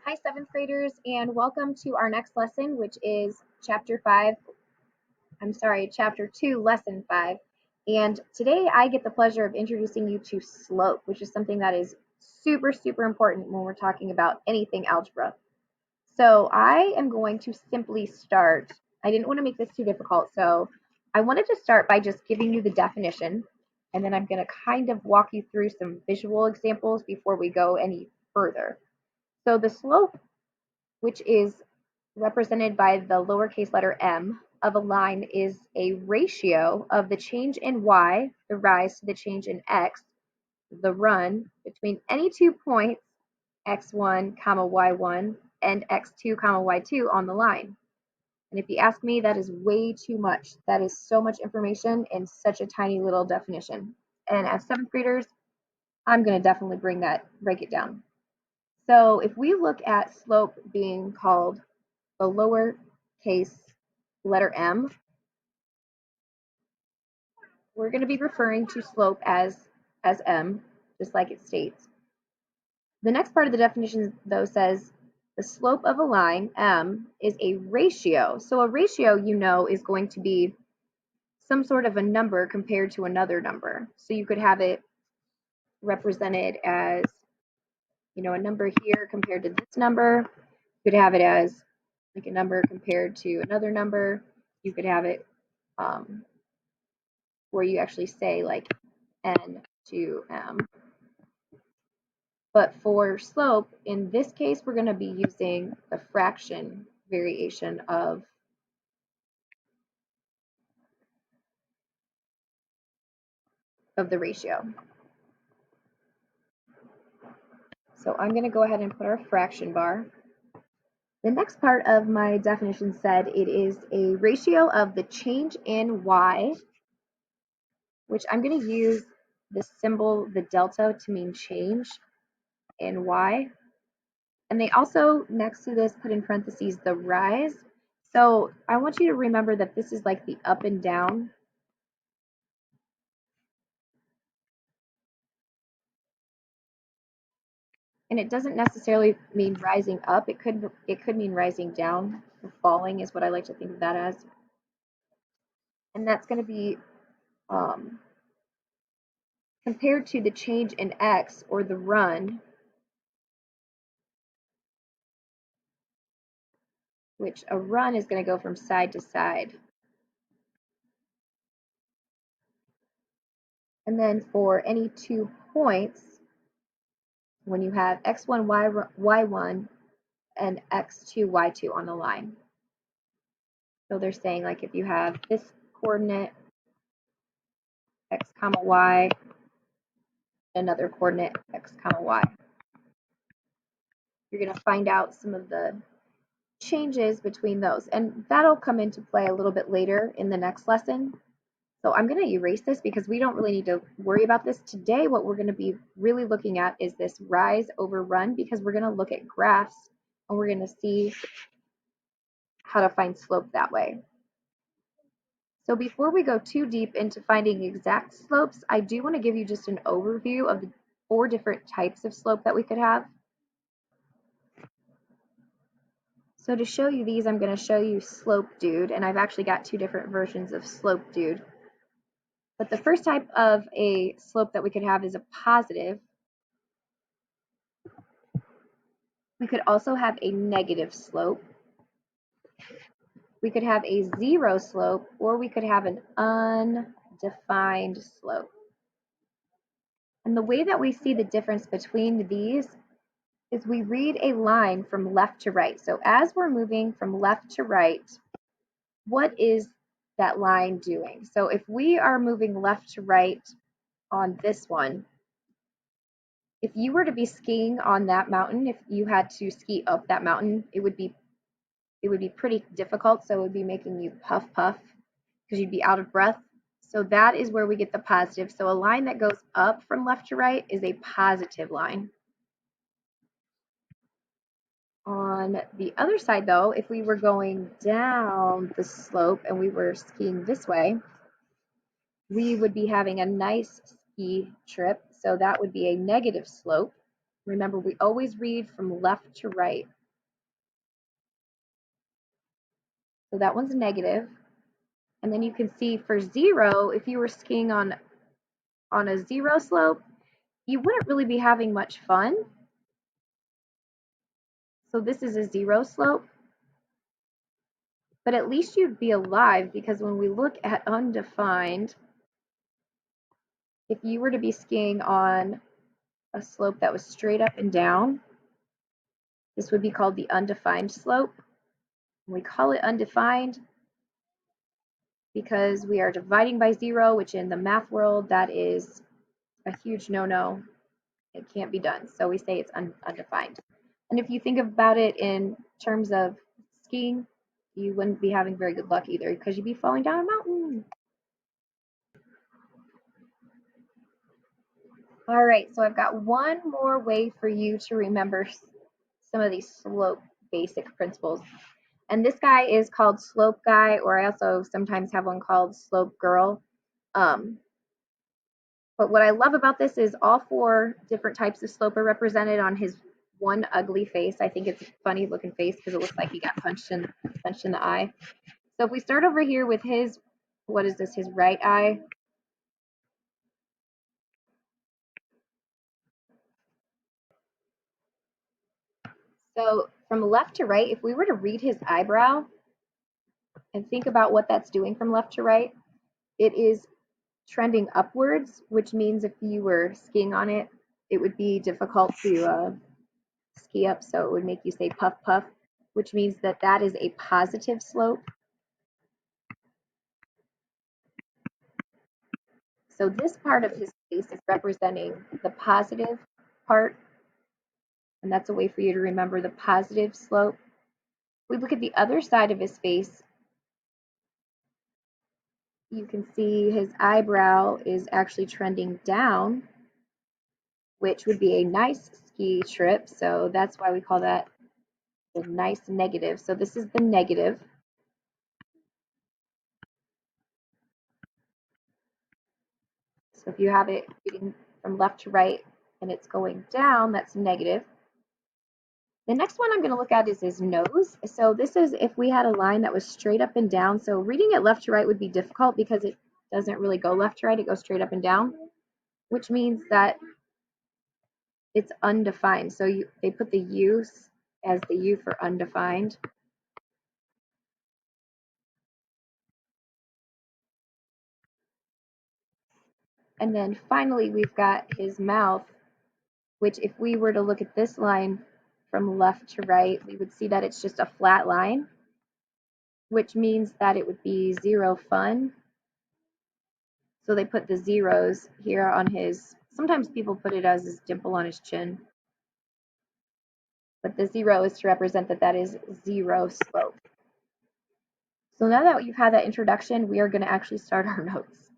Hi, seventh graders, and welcome to our next lesson, which is chapter 2, lesson 5. And today I get the pleasure of introducing you to slope, which is something that is super, super important when we're talking about anything algebra. So I am going to simply start. I didn't want to make this too difficult, so I wanted to start by just giving you the definition, and then I'm going to kind of walk you through some visual examples before we go any further. So the slope, which is represented by the lowercase letter m of a line, is a ratio of the change in y, the rise, to the change in x, the run, between any 2 points, x1, y1, and x2, y2 on the line. And if you ask me, that is way too much. That is so much information in such a tiny little definition. And as seventh graders, I'm going to definitely break it down. So if we look at slope being called the lowercase letter m, we're going to be referring to slope as m, just like it states. The next part of the definition, though, says the slope of a line, m, is a ratio. So a ratio, is going to be some sort of a number compared to another number. So you could have it represented as, a number here compared to this number. You could have it as like a number compared to another number. You could have it where you actually say like n to m. But for slope, in this case, we're going to be using the fraction variation of the ratio. So I'm going to go ahead and put our fraction bar. The next part of my definition said it is a ratio of the change in y, which I'm going to use the symbol, the delta, to mean change in y. And they also, next to this, put in parentheses the rise. So I want you to remember that this is like the up and down. And it doesn't necessarily mean rising up. It could mean rising down. Or falling is what I like to think of that as. And that's going to be compared to the change in x, or the run, which a run is going to go from side to side. And then for any 2 points, when you have x1, y1, and x2, y2 on the line. So they're saying, like, if you have this coordinate, x comma y, another coordinate, x comma y. You're going to find out some of the changes between those, and that'll come into play a little bit later in the next lesson. So I'm going to erase this because we don't really need to worry about this today. What we're going to be really looking at is this rise over run, because we're going to look at graphs and we're going to see how to find slope that way. So before we go too deep into finding exact slopes, I do want to give you just an overview of the 4 different types of slope that we could have. So to show you these, I'm going to show you Slope Dude, and I've actually got 2 different versions of Slope Dude. But the first type of a slope that we could have is a positive. We could also have a negative slope. We could have a zero slope, or we could have an undefined slope. And the way that we see the difference between these is we read a line from left to right. So as we're moving from left to right, what is that line doing? So if we are moving left to right on this one, if you were to be skiing on that mountain, if you had to ski up that mountain, it would be pretty difficult. So it would be making you puff because you'd be out of breath. So that is where we get the positive. So a line that goes up from left to right is a positive line. On the other side, though, if we were going down the slope and we were skiing this way, we would be having a nice ski trip. So that would be a negative slope. Remember, we always read from left to right. So that one's negative. And then you can see for 0, if you were skiing on a 0 slope, you wouldn't really be having much fun. So this is a 0 slope. But at least you'd be alive, because when we look at undefined, if you were to be skiing on a slope that was straight up and down, this would be called the undefined slope. We call it undefined because we are dividing by 0, which in the math world, that is a huge no-no. It can't be done. So we say it's undefined. And if you think about it in terms of skiing, you wouldn't be having very good luck either, because you'd be falling down a mountain. All right, so I've got one more way for you to remember some of these slope basic principles. And this guy is called Slope Guy, or I also sometimes have one called Slope Girl. But what I love about this is all 4 different types of slope are represented on his one ugly face. I think it's a funny looking face because it looks like he got punched in the eye. So if we start over here with his, what is this, his right eye. So from left to right, if we were to read his eyebrow and think about what that's doing from left to right, it is trending upwards, which means if you were skiing on it, it would be difficult to ski up, so it would make you say puff puff, which means that that is a positive slope. So this part of his face is representing the positive part, and that's a way for you to remember the positive slope. If we look at the other side of his face, you can see his eyebrow is actually trending down, which would be a nice ski trip. So that's why we call that the nice negative. So this is the negative. So if you have it reading from left to right and it's going down, that's negative. The next one I'm going to look at is his nose. So this is if we had a line that was straight up and down. So reading it left to right would be difficult because it doesn't really go left to right. It goes straight up and down, which means that it's undefined. So they put the U as the U for undefined. And then finally, we've got his mouth, which if we were to look at this line from left to right, we would see that it's just a flat line, which means that it would be 0 fun. So they put the zeros here on his, sometimes people put it as his dimple on his chin. But the 0 is to represent that that is 0 slope. So now that you've had that introduction, we are going to actually start our notes.